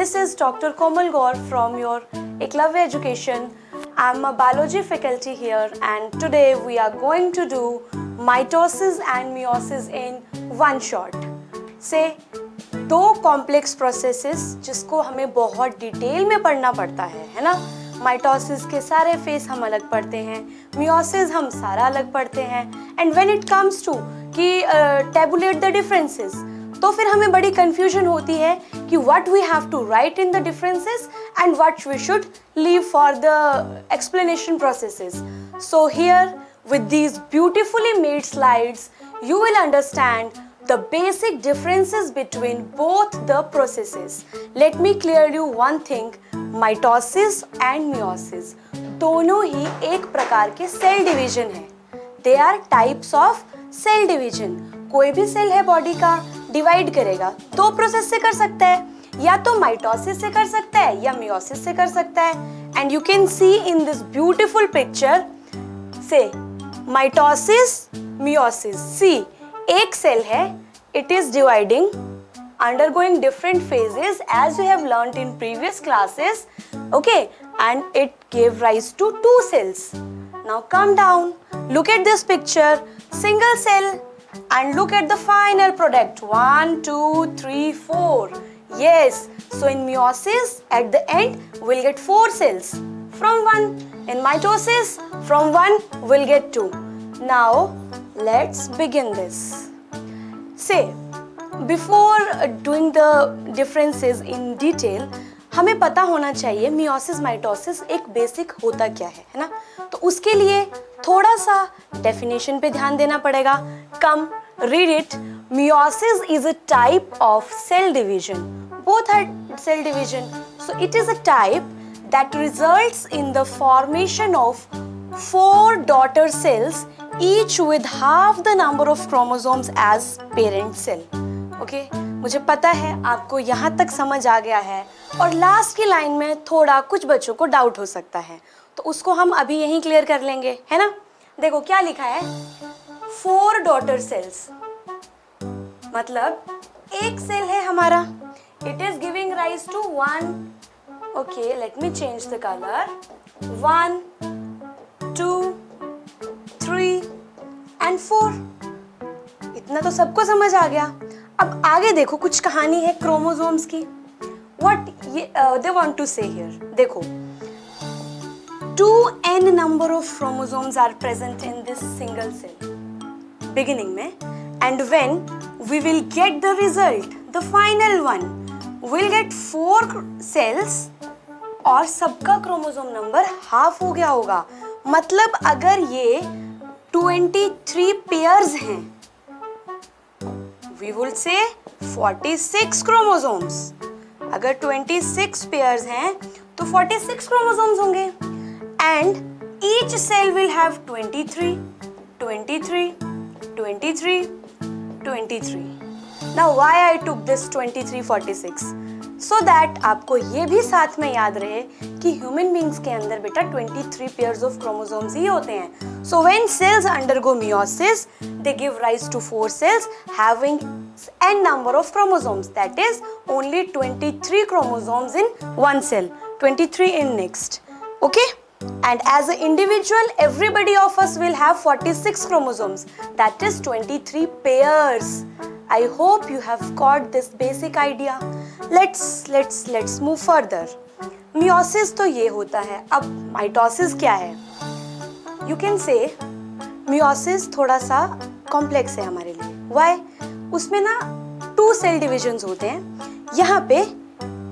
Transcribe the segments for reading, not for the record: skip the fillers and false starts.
This is Dr. Komal Gaur from your Eklavya Education. I'm a biology faculty here and today we are going to do mitosis and meiosis in one shot. Say दो complex processes जिसको हमें बहुत detail में पढ़ना पड़ता है ना. Mitosis के सारे फेस हम अलग पढ़ते हैं, मियोसिस हम सारा अलग पढ़ते हैं. And when it comes to कि टेबुलेट द डिफरेंसेस, तो फिर हमें बड़ी कंफ्यूजन होती है कि what we have to write in the differences and what we should leave for the explanation processes. So here with these beautifully made slides, you will understand the basic differences between both the processes. Let me clear you one thing, mitosis and meiosis दोनों ही एक प्रकार के cell division है. They are types of cell division. कोई भी cell है body का divide करेगा दो प्रोसेस से कर सकता है, या तो माइटोसिस से कर सकता है या मियोसिस से कर सकता है. And you can see in this beautiful picture, say mitosis meiosis. See एक सेल है, it is dividing, undergoing different phases as we have learnt in previous classes, okay, and it gave rise to two cells. Now come down, look at this picture, single cell, and look at the final product, 1 2 3 4. Yes, so in meiosis at the end we'll get 4 cells from 1. In mitosis, from 1 we'll get 2. Now let's begin this. Say, before doing the differences in detail, हमें पता होना चाहिए meiosis mitosis एक basic होता क्या है ना. तो उसके लिए थोड़ा सा definition पे ध्यान देना पड़ेगा. Come, read it. Meiosis is a type of cell division. Both are cell division. So it is a type that results in the formation of 4 daughter cells, each with half the number of chromosomes as parent cell. Okay? मुझे पता है आपको यहाँ तक समझ आ गया है, और लास्ट की लाइन में थोड़ा कुछ बच्चों को डाउट हो सकता है, तो उसको हम अभी यहीं क्लियर कर लेंगे, है ना. देखो क्या लिखा है, 4 daughter cells, मतलब एक सेल है हमारा, it is giving rise to 1. Okay, let me change the color. 1 2 3 and 4. इतना तो सबको समझ आ गया. अब आगे देखो, कुछ कहानी है क्रोमोसोम्स की. What they want to say here? देखो, 2n number of chromosomes are present in this single cell beginning में, and when we will get the result, the final one, we'll get 4 cells और सबका chromosome number half हो गया होगा. मतलब अगर ये 23 पेयर्स हैं, we will say 46 chromosomes. अगर 26 पेयर्स हैं तो 46 chromosomes होंगे. And each cell will have 23, 23, 23, 23. Now why I took this 23, 46? So that आपको ये भी साथ में याद रहे कि ह्यूमन बींग्स के अंदर बेटा 23 पेयर्स ऑफ क्रोमोसोम्स ही होते हैं. So when cells undergo meiosis, they give rise to 4 cells having n number of chromosomes. That is only 23 chromosomes in one cell, 23 in next. Okay? And as an individual, everybody of us will have 46 chromosomes. That is 23 pairs. I hope you have got this basic idea. Let's move further. Meiosis तो ये होता है. अब mitosis क्या है? You can say meiosis थोड़ा सा complex है हमारे लिए. Why? उसमें ना 2 cell divisions होते हैं. यहाँ पे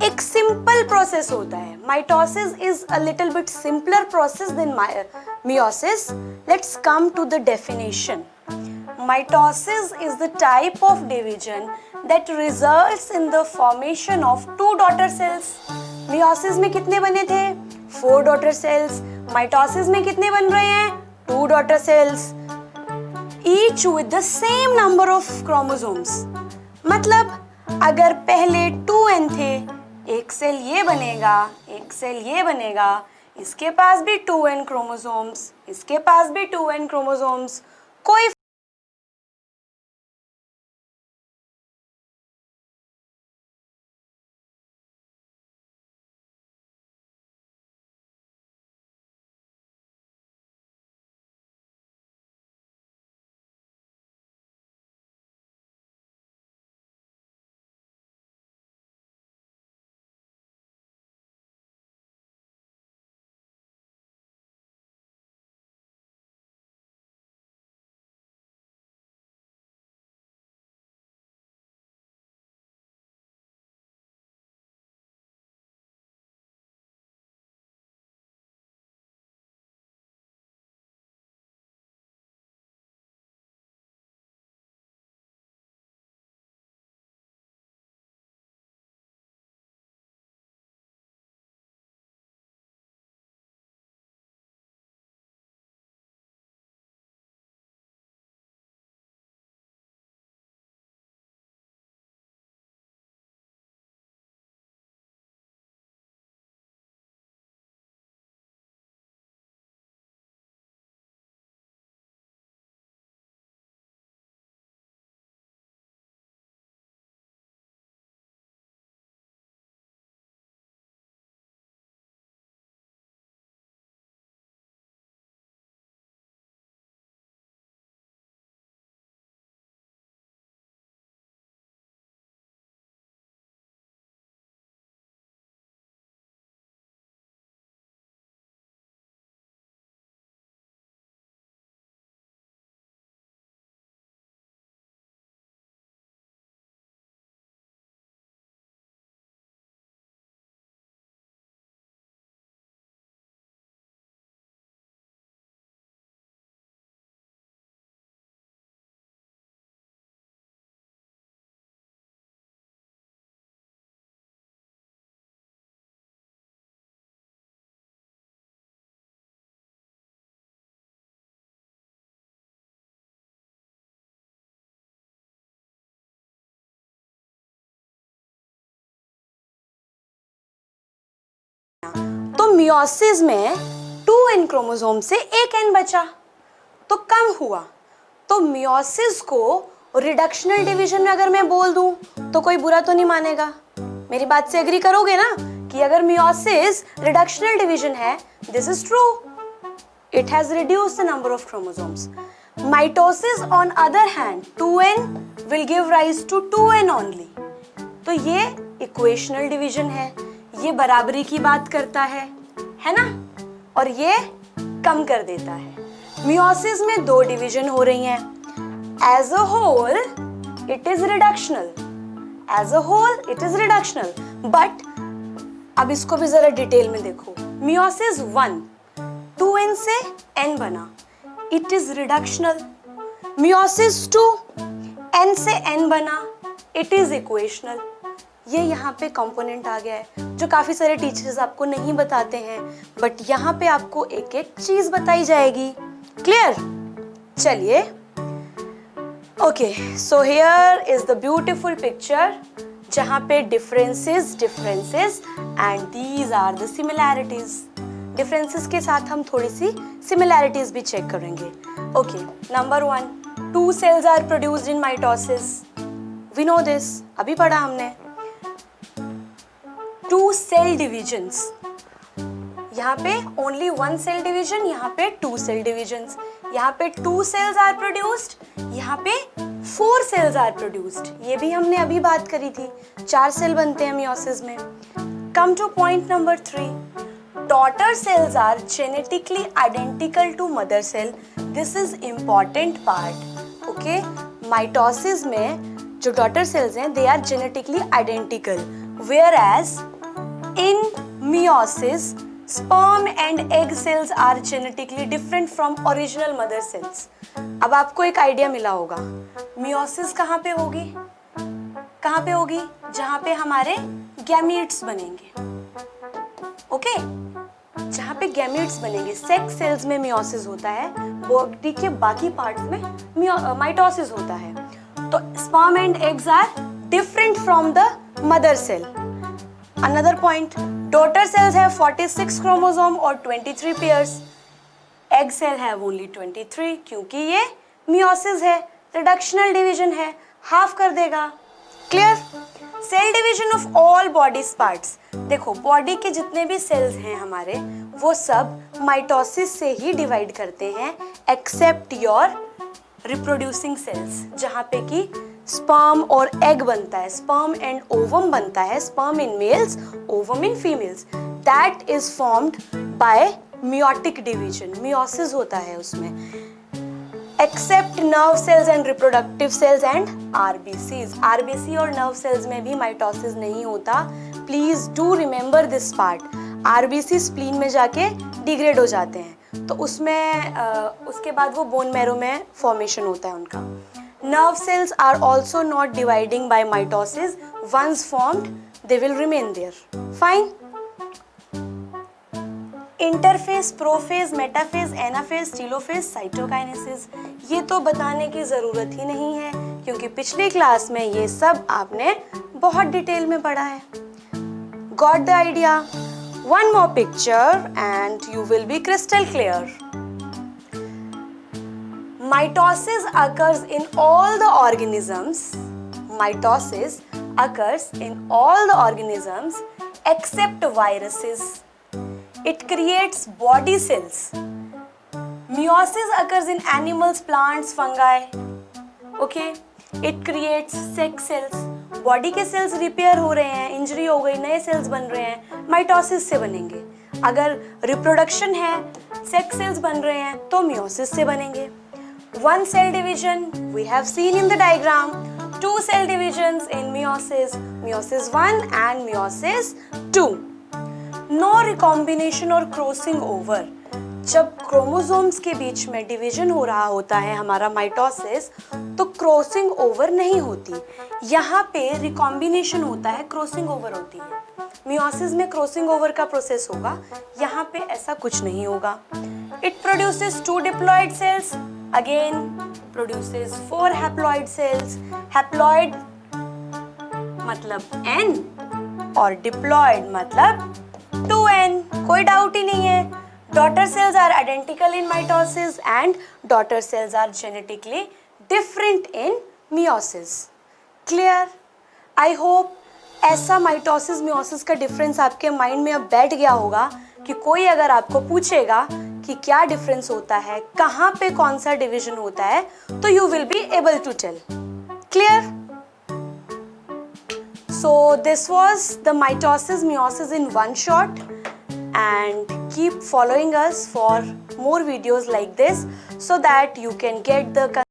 एक simple process होता है. Mitosis is a little bit simpler process than meiosis. Let's come to the definition. Mitosis is the type of division that results in the formation of 2 daughter cells. Meiosis में कितने बने थे? 4 daughter cells. Mitosis में कितने बन रहे हैं? 2 daughter cells. Each with the same number of chromosomes. मतलब अगर पहले 2n थे, एक सेल ये बनेगा, एक सेल ये बनेगा, इसके पास भी 2n chromosomes, इसके पास भी 2n chromosomes. कोई मियोसिस में 2n क्रोमोसोम से एक n बचा, तो कम हुआ। तो मियोसिस को रिडक्शनल डिवीजन में अगर मैं बोल दूं तो कोई बुरा तो नहीं मानेगा। मेरी बात से एग्री करोगे ना कि अगर मियोसिस रिडक्शनल डिवीजन है, this is true, it has reduced the number of chromosomes. Mitosis on other hand 2n will give rise to 2n only. तो ये इक्वेशनल डिवीजन है, ये बराबरी की बात करता है ना, और ये कम कर देता है। मियोसिस में 2 डिवीजन हो रही हैं। As a whole it is reductional, as a whole it is reductional, but अब इसको भी जरा डिटेल में देखो। मियोसिस 1 2n से n बना, it is reductional. Meiosis 2 n से n बना, इट इज इक्वेशनल। ये यहाँ पे कंपोनेंट आ गया है जो काफी सारे टीचर्स आपको नहीं बताते हैं, बट यहाँ पे आपको एक एक चीज बताई जाएगी। क्लियर? चलिए, okay, so here is the beautiful picture जहाँ पे differences and these are the similarities. Differences के साथ हम थोड़ी सी सिमिलैरिटीज भी चेक करेंगे। Okay, number 1, 2 cells are produced in mitosis. We know this, अभी पढ़ा हमने। 2 सेल डिविजन्स, यहाँ पे ओनली 1 सेल डिवीजन, यहाँ पे 2 सेल डिविजन्स। यहाँ पे 2 सेल्स आर प्रोड्यूस्ड, यहाँ पे 4 सेल्स आर प्रोड्यूस्ड। ये भी हमने अभी बात करी थी, 4 सेल बनते हैं मियोसिस में। Come to point number 3, daughter cells are genetically identical to mother cell. This is important part. Okay, mitosis में जो डॉटर सेल्स हैं they are genetically identical, whereas in meiosis sperm and egg cells are genetically different from original mother cells. अब आपको एक idea मिला होगा, meiosis कहाँ पे होगी? कहाँ पे होगी? जहाँ पे हमारे गैमीट्स बनेंगे। ओके, जहाँ पे गैमीट्स बनेंगे। सेक्स सेल्स में मियोसिस होता है, बॉडी के बाकी पार्ट्स में माइटोसिस होता है। तो sperm and eggs are different from the mother cell. Another point, daughter cells have 46 chromosome or 23 pairs. Egg cell have only 23 क्योंकि ये meiosis है, reductional division है, half कर देगा। Clear? Cell division of all body parts. देखो, body के जितने भी सेल्स हैं हमारे, वो सब माइटोसिस से ही डिवाइड करते हैं, एक्सेप्ट योर रिप्रोड्यूसिंग सेल्स, जहाँ पे कि स्पर्म और एग बनता है, स्पर्म एंड ओवम बनता है, sperm in males, ovum in females, that is formed by meiotic division. Meiosis होता है उसमें, except nerve cells and reproductive cells and RBCs. RBC और नर्व सेल्स में भी माइटोसिस नहीं होता। Please do remember this part. RBC spleen में जाके डिग्रेड हो जाते हैं, तो उसमें उसके बाद वो बोन मैरो में फॉर्मेशन होता है उनका। Nerve cells are also not dividing by mitosis. Once formed, they will remain there. Fine. Interphase, prophase, metaphase, anaphase, telophase, cytokinesis. ये तो बताने की ज़रूरत ही नहीं है क्योंकि पिछली क्लास में ये सब आपने बहुत डिटेल में पढ़ा है। Got the idea? One more picture and you will be crystal clear. Mitosis occurs in all the organisms. Mitosis occurs in all the organisms except viruses. It creates body cells. Meiosis occurs in animals, plants, fungi. Okay? It creates sex cells. Body के sales repair हो रहे हैं, injury हो गई, नए sales बन रहे हैं, माइटोसिस से बनेंगे। अगर रिप्रोडक्शन है, सेक्स सेल्स बन रहे हैं तो मियोसिस से बनेंगे। One cell division we have seen in the diagram, 2 cell divisions in meiosis, meiosis 1 and meiosis 2. No recombination or crossing over. जब क्रोमोसोम्स के बीच में डिवीजन हो रहा होता है हमारा माइटोसिस, तो क्रॉसिंग ओवर नहीं होती। यहाँ पे रिकॉम्बिनेशन होता है, क्रॉसिंग ओवर होती है। मियोसिस में क्रॉसिंग ओवर का प्रोसेस होगा, यहाँ पे ऐसा कुछ नहीं होगा। It produces 2 diploid cells. Again produces 4 haploid cells. Haploid मतलब N और diploid मतलब 2N. कोई डाउट ही नहीं है. Daughter cells are identical in mitosis and daughter cells are genetically different in meiosis. Clear? I hope ऐसा माइटोसिस मियोसिस का difference आपके mind में अब बैठ गया होगा कि कोई अगर आपको पूछेगा कि क्या डिफरेंस होता है, कहाँ पे कौन सा डिवीजन होता है, तो you will be able to tell. Clear? So this was the mitosis meiosis in one shot, and keep following us for more videos like this so that you can get the